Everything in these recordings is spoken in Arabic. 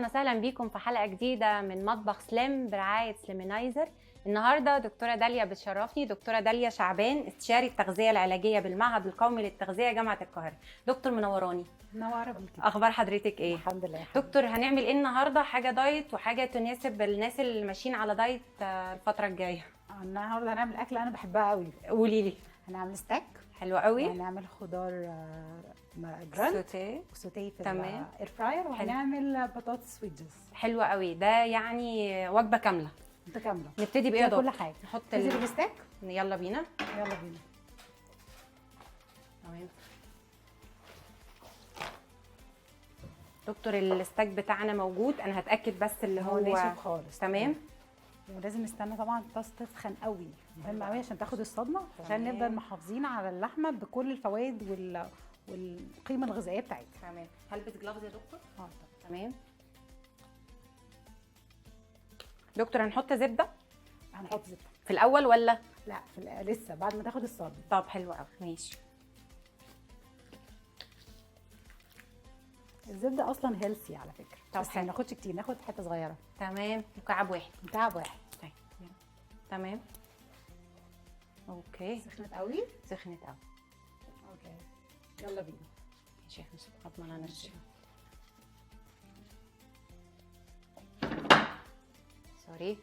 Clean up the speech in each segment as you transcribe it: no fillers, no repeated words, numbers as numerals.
وسهلا بيكم في حلقة جديدة من مطبخ سليم برعاية سليمينايزر. النهارده دكتورة داليا بتشرفني، دكتورة داليا شعبان، استشاري التغذية العلاجية بالمعهد القومي للتغذية جامعة القاهرة. دكتور منوراني. منوره بيكي. اخبار حضرتك ايه؟ الحمد لله. دكتور هنعمل ايه النهارده؟ حاجة دايت وحاجة تناسب الناس اللي ماشيين على دايت الفترة الجاية. النهارده هنعمل اكله انا بحبها قوي. قولي لي. هنعمل ستيك حلو قوي. وهنعمل خضار جراند سوتيه. وسوتيه في تمام. الاير فراير، وهنعمل بطاطس ويدجز. حلو قوي، ده يعني وجبة كاملة متكامله. نبتدي بايه يا دكتور؟ كل حاجه. نحط نبتدي بالستيك. يلا بينا. يلا بينا. تمام دكتور، الستاك بتاعنا موجود، انا هتاكد بس اللي هو ناشف خالص. تمام. ولازم نستنى طبعا الطاسه تسخن قوي، مهم قوي عشان تاخد الصدمه، عشان نفضل محافظين على اللحمه بكل الفوائد والقيمه الغذائيه بتاعتها. تمام. هلبس جلافز يا دكتور؟ تمام. دكتور هنحط زبده؟ هنحط زبده في الاول ولا لا؟ لسه بعد ما تاخد الصدمه. طب حلو قوي، ماشي. الزبده اصلا هيلثي على فكره، طب بس ما ناخدش كتير، ناخد حته صغيره. تمام، مكعب واحد. مكعب واحد. طيب يلا. تمام. اوكي. سخنت قوي. سخنت قوي. اوكي يلا بينا. ماشي، احنا اضمن انا نفسي. سوري.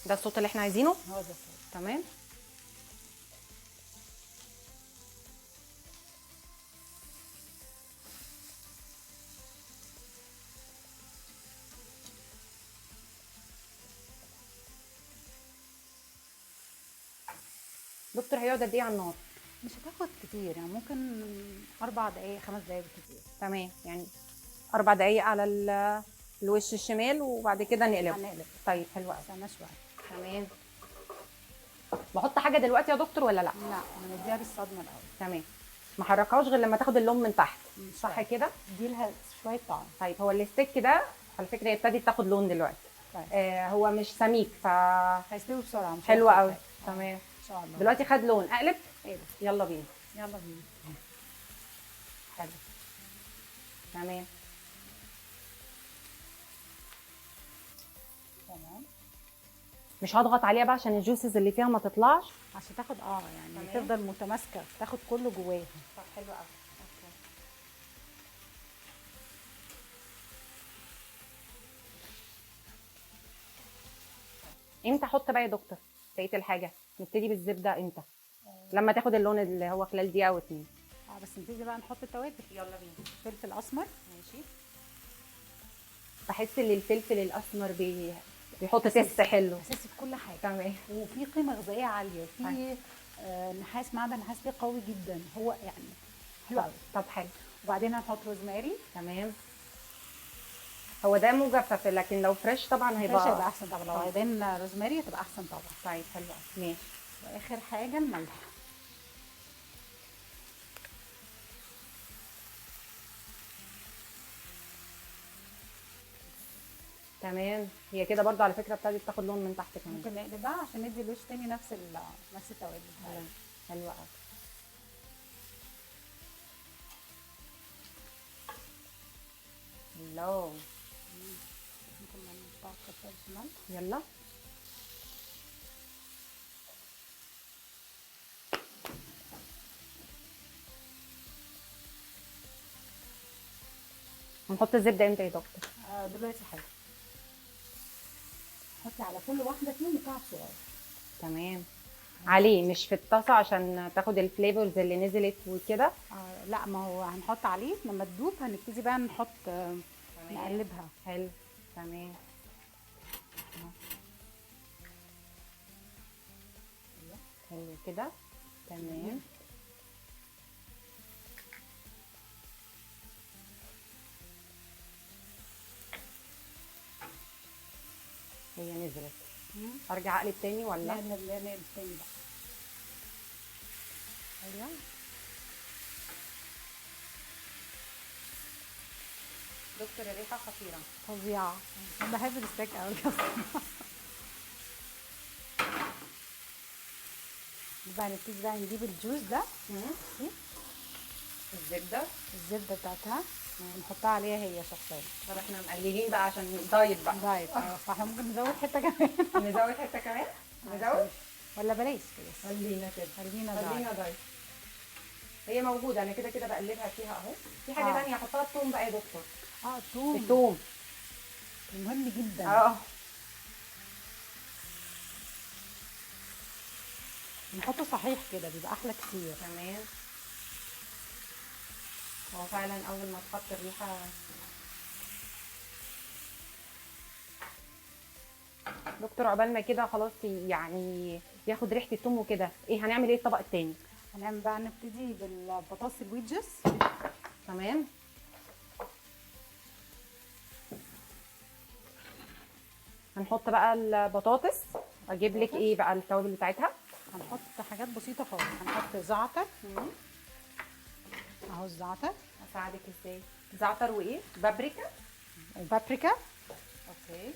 ده الصوت اللي احنا عايزينه؟ هو ده الصوت. تمام. دكتور هيقعد قد ايه على النار؟ مش هتاخد كتير، يعني ممكن 4 دقايق 5 دقايق بالكتير. تمام، يعني 4 دقايق على الوش الشمال وبعد كده نقلبه. هنقلب. طيب حلو قوي. استنى شويه. تمام. بحط حاجه دلوقتي يا دكتور ولا لا؟ لا، هنديها بالصدمه الاول. تمام. ما حركهاش غير لما تاخد اللون من تحت، صح كده؟ دي لها شويه طعم. طيب هو الستيك ده على فكره هي ابتدت تاخد لون دلوقتي. طيب. هو مش سميك هيستوي بسرعه. مش حلو قوي. تمام ان شاء الله. دلوقتي خد لون، اقلب. ايه ده؟ يلا بينا. يلا بينا. حلو. تمام. تمام. مش هضغط عليها بقى عشان الجوسز اللي فيها ما تطلعش، عشان تاخد يعني تمام. تفضل متماسكه، تاخد كله جواها. طب حلو قوي. اوكي. امتى احط بقى يا دكتور بقيه الحاجه؟ نبتدي بالزبده امتى؟ لما تاخد اللون اللي هو خلال دقيقه او 2. بس نبتدي بقى نحط التوابل. يلا بينا. فلفل اسمر. ماشي. بحس ان الفلفل الاسمر بيحط تيست حلو. اساسي في كل حاجه. تمام. وفي قيمه غذائيه عاليه، في نحاس، معدن نحاس فيه قوي جدا، هو يعني حلو قوي. طب حلو. وبعدين هنحط روزماري. تمام. هو ده مجفف، لكن لو فريش طبعا هيبقى فريش هيبقى احسن طبعا، لو عايزين روزماري هتبقى احسن طبعا. طيب حلو قوي. ماشي. واخر حاجه الملح. تمام. هي كده برضو على فكره ابتدت تاخد لون من تحت كمان. ممكن نقلب بقى عشان ندي الوش تاني نفس التوابل. حلو قوي. الله. ممكن نحط كتر ملح. يلا. هنحط الزبده امتى يا دكتور؟ دلوقتي حلو. حطي على كل واحده فيهم مكعب صغير. تمام. عليه مش في الطاسه عشان تاخد الفليفرز اللي نزلت وكده. لا، ما هو هنحط عليه لما تدوب، هنبتدي بقى نحط نقلبها. حلو. تمام. حلو كده. تمام. هي نزلت. ارجع اقلب تاني ولا؟ لا نقلب تاني بقى. ايوه. دكتور الريحه خطيره فظيعه. انا بحب الستيك قوي اصلا. بقى نبتدي بقى نجيب الجوز ده. الزبده الزبده بتاعتها. نحطها عليها هي شخصيا. طب احنا مقللين بقى عشان دايت بقى. دايت فاحنا ممكن نزود حته كمان. نزود حته كمان. نزود ولا بلاش. خلينا كده. خلينا دايت. هي موجوده، انا كده كده بقلبها فيها اهو. في حاجه ثانيه احطها الثوم بقى يا دكتور. الثوم مهم جدا. نحطه صحيح كده بيبقى احلى كتير. تمام. هو فعلا اول ما تحط الريحه. دكتور عقبال ما كده خلاص يعني ياخد ريحه الثوم وكده، ايه هنعمل ايه الطبق الثاني؟ هنعمل بقى نبتدي بالبطاطس الويدجز. تمام. هنحط بقى البطاطس. اجيب لك ايه بقى التوابل بتاعتها؟ هنحط حاجات بسيطه خالص. هنحط زعتر اهو. الزعتر اساعدك ازاي؟ زعتر وايه؟ بابريكا وبابريكا. اوكي.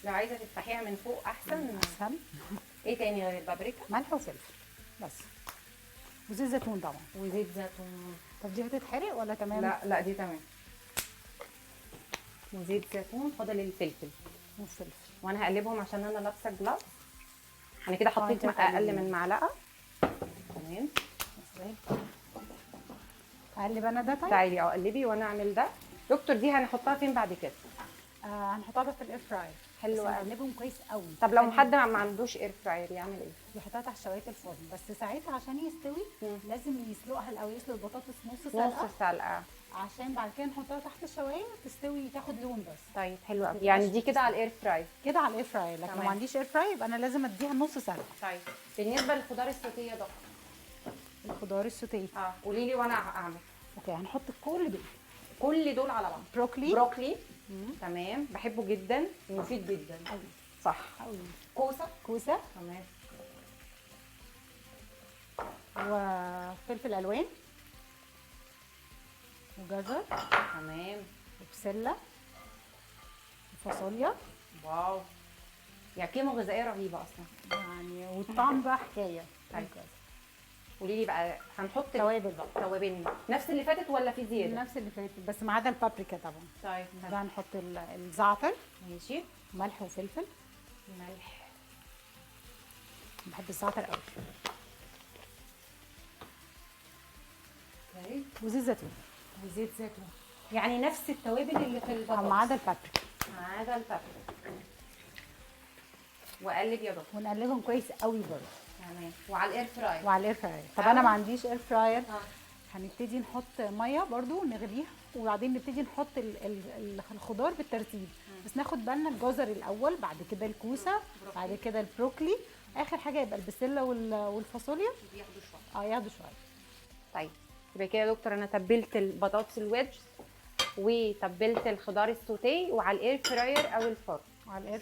لو عايزه تفتحيها من فوق احسن. اسهل. ايه تاني غير البابريكا؟ ملح وفلفل بس. وزيت زيتون طبعا. وزيت زيتون. طب دي هتتحرق ولا تمام؟ لا دي تمام. وزيت زيتون. فاضل الفلفل والفلفل. وانا هقلبهم عشان انا لابسه جلاس. انا كده حطيت اقل من معلقه. تمام. اقلب انا ده. طيب تعالي قلبي وانا اعمل ده. دكتور دي هنحطها فين بعد كده؟ هنحطها بقى في الاير فراير. حلو قوي. نقلبهم كويس قوي. طب لو حد ما عندوش اير فراير يعمل ايه؟ يحطها تحت شوايه الفرن، بس ساعتها عشان يستوي لازم يسلقها الاول. يسلق البطاطس نص سلقه عشان بعد كده نحطها تحت الشوايه تستوي تاخد لون بس. طيب حلو قوي. يعني دي كده على الاير فراير. كده على الاير فراير، لكن لو ما عنديش اير فراير يبقى انا لازم اديها نص سلقه. طيب بالنسبه للخضار السوتيه ده. الخضار السوتيه قولي لي وانا اعمل. اوكي. هنحط كل دول على بعض. بروكلي. تمام. بحبه جدا ومفيد جدا قوي. صح قوي. كوسه. تمام. وفلفل الوان وجزر. تمام. وبسله وفاصوليا. واو، يعني قيمه غذائيه رهيبه اصلا يعني. والطعم بقى حكايه. طيب قولي لي بقى هنحط توابل بقى. توابلنا نفس اللي فاتت ولا في زياده؟ نفس اللي فاتت بس ما عدا البابريكا طبعا. طيب ده هنحط الزعتر. ماشي. ملح وفلفل. ملح. بحب الزعتر قوي. اوكي. وزيت زيتون. يعني نفس التوابل اللي في البطاطس ما عدا البابريكا. واقلب يا دكتور. ونقلبهم كويس قوي برضه. تمام. وعلى الاير فراير. طب انا ما عنديش اير فراير. هنبتدي نحط ميه برضو نغليها، وبعدين نبتدي نحط الخضار بالترتيب. بس ناخد بالنا الجزر الاول، بعد كده الكوسه، بعد كده البروكلي، اخر حاجه يبقى البسله والفاصوليا. ياخدوا شويه. طيب يبقى كده يا دكتور انا تبلت البطاطس الويدج وتبلت الخضار السوتيه وعلى الاير فراير او الفرن.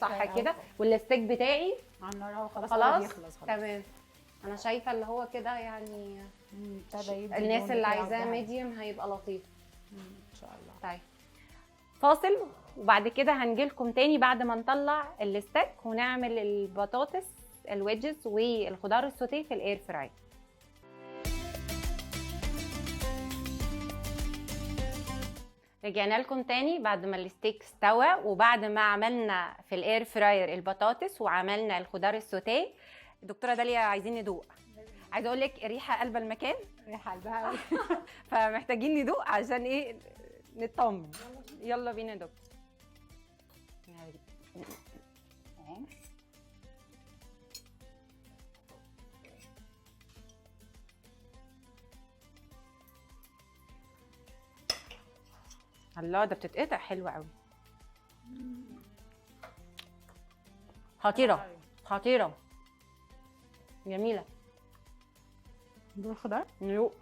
صح كده؟ والستيك بتاعي على النار خلاص. تمام. انا شايفه اللي هو كده يعني الناس اللي عايزاه ميديوم هيبقى لطيف ان شاء الله. طيب فاصل وبعد كده هنجيلكم تاني بعد ما نطلع الستيك ونعمل البطاطس الويدجز والخضار السوتيه في الاير فراير. رجعنا لكم تاني بعد ما الستيك استوى وبعد ما عملنا في الاير فراير البطاطس وعملنا الخضار السوتيه. دكتوره داليا عايزين ندوق. عايزه اقول لك ريحه قلب المكان. ريحه قلبها قوي. فمحتاجين ندوق عشان ايه نطمن. يلا بينا يا دكتور. الله ده بتتقطع حلوه قوي. خطيره جميله. دول الخضار نروق.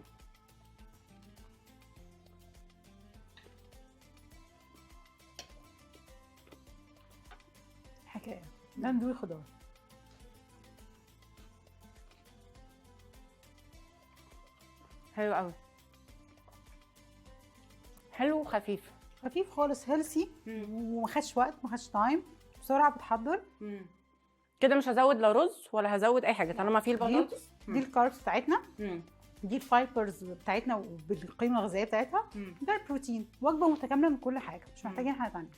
حكايه. ده ندوق خضار. حلو قوي. حلو خفيف خالص. هيلثي وما خدش وقت، ما خدش تايم، بسرعه بتحضر. كده مش هزود لا رز ولا هزود اي حاجه طالما في البطاطس. دي الكاربس بتاعتنا. دي الفايبرز بتاعتنا وبالقيمه الغذائيه بتاعتها. ده البروتين، وجبه متكامله من كل حاجه، مش محتاجين حاجه ثانيه.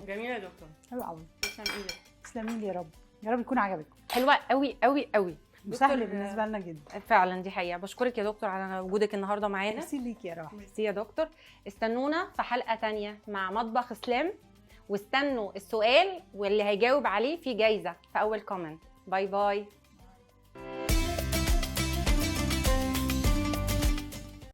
جميله يا دكتور. حلو قوي. تسلم ايدك. تسلمي لي يا رب، يا رب يكون عجبكم. حلوه قوي قوي قوي. وسهل بالنسبه لنا جدا. فعلا دي حقيقه. بشكرك يا دكتور على وجودك النهارده معانا. ميرسي ليكي يا روحي. ميرسي يا دكتور. استنونا في حلقه تانية مع مطبخ سلام، واستنوا السؤال واللي هيجاوب عليه في جايزه في اول كومنت. باي باي.